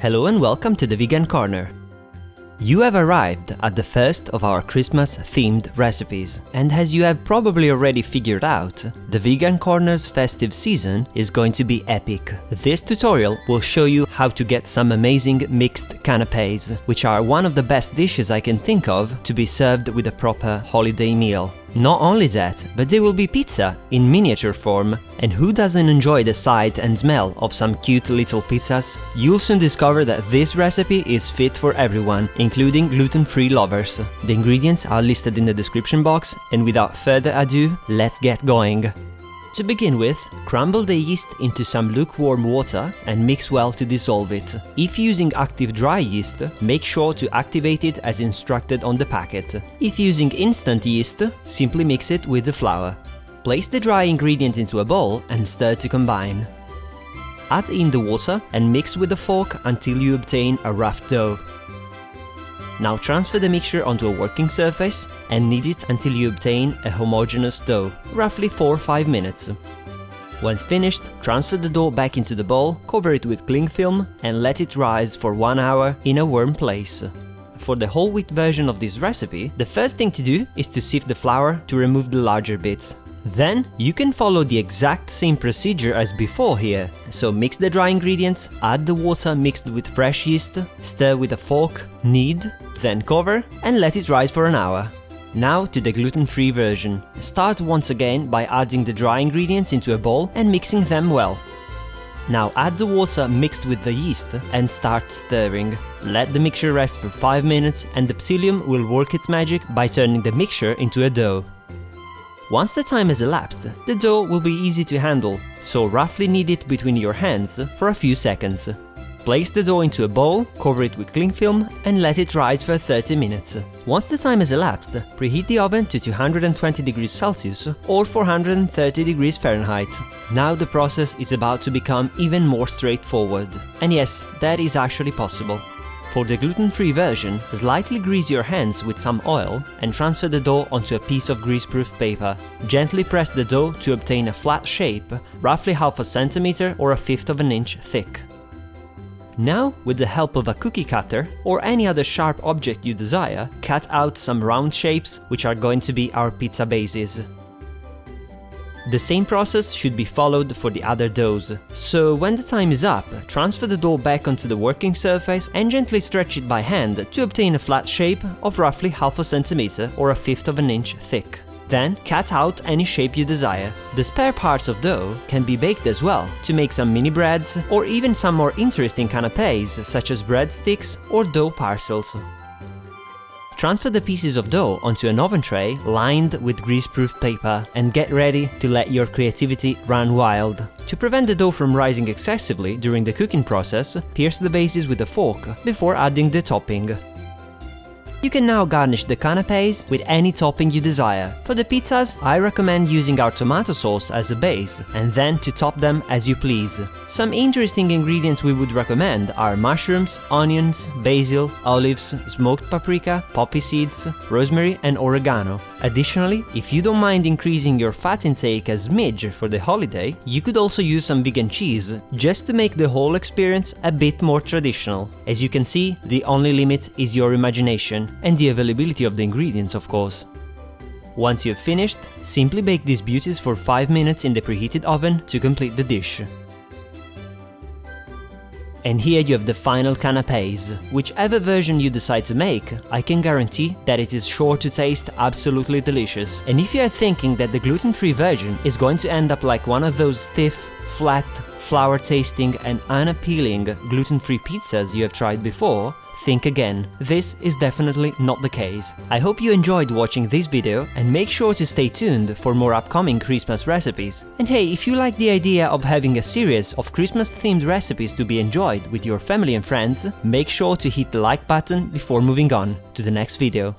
Hello and welcome to the Vegan Corner. You have arrived at the first of our Christmas-themed recipes, and as you have probably already figured out, the Vegan Corner's festive season is going to be epic. This tutorial will show you how to get some amazing mixed canapés, which are one of the best dishes I can think of to be served with a proper holiday meal. Not only that, but they will be pizza in miniature form, and who doesn't enjoy the sight and smell of some cute little pizzas? You'll soon discover that this recipe is fit for everyone, including gluten-free lovers. The ingredients are listed in the description box, and without further ado, let's get going. To begin with, crumble the yeast into some lukewarm water and mix well to dissolve it. If using active dry yeast, make sure to activate it as instructed on the packet. If using instant yeast, simply mix it with the flour. Place the dry ingredient into a bowl and stir to combine. Add in the water and mix with a fork until you obtain a rough dough. Now transfer the mixture onto a working surface and knead it until you obtain a homogeneous dough, roughly 4 or 5 minutes. Once finished, transfer the dough back into the bowl, cover it with cling film and let it rise for 1 hour in a warm place. For the whole wheat version of this recipe, the first thing to do is to sift the flour to remove the larger bits. Then, you can follow the exact same procedure as before here. So mix the dry ingredients, add the water mixed with fresh yeast, stir with a fork, knead, then cover and let it rise for an hour. Now to the gluten-free version. Start once again by adding the dry ingredients into a bowl and mixing them well. Now add the water mixed with the yeast and start stirring. Let the mixture rest for 5 minutes and the psyllium will work its magic by turning the mixture into a dough. Once the time has elapsed, the dough will be easy to handle, so roughly knead it between your hands for a few seconds. Place the dough into a bowl, cover it with cling film and let it rise for 30 minutes. Once the time has elapsed, preheat the oven to 220 degrees Celsius or 430 degrees Fahrenheit. Now the process is about to become even more straightforward. And yes, that is actually possible. For the gluten-free version, slightly grease your hands with some oil and transfer the dough onto a piece of greaseproof paper. Gently press the dough to obtain a flat shape, roughly half a centimeter or 1/5 of an inch thick. Now, with the help of a cookie cutter or any other sharp object you desire, cut out some round shapes which are going to be our pizza bases. The same process should be followed for the other doughs. So when the time is up, transfer the dough back onto the working surface and gently stretch it by hand to obtain a flat shape of roughly half a centimeter or 1/5 of an inch thick. Then cut out any shape you desire. The spare parts of dough can be baked as well to make some mini breads or even some more interesting canapés such as breadsticks or dough parcels. Transfer the pieces of dough onto an oven tray lined with greaseproof paper and get ready to let your creativity run wild. To prevent the dough from rising excessively during the cooking process, pierce the bases with a fork before adding the topping. You can now garnish the canapés with any topping you desire. For the pizzas, I recommend using our tomato sauce as a base, and then to top them as you please. Some interesting ingredients we would recommend are mushrooms, onions, basil, olives, smoked paprika, poppy seeds, rosemary and oregano. Additionally, if you don't mind increasing your fat intake a smidge for the holiday, you could also use some vegan cheese, just to make the whole experience a bit more traditional. As you can see, the only limit is your imagination, and the availability of the ingredients, of course. Once you've finished, simply bake these beauties for 5 minutes in the preheated oven to complete the dish. And here you have the final canapés. Whichever version you decide to make, I can guarantee that it is sure to taste absolutely delicious. And if you are thinking that the gluten-free version is going to end up like one of those stiff, flat, flour-tasting and unappealing gluten-free pizzas you have tried before, think again. This is definitely not the case. I hope you enjoyed watching this video and make sure to stay tuned for more upcoming Christmas recipes. And hey, if you like the idea of having a series of Christmas-themed recipes to be enjoyed with your family and friends, make sure to hit the like button before moving on to the next video.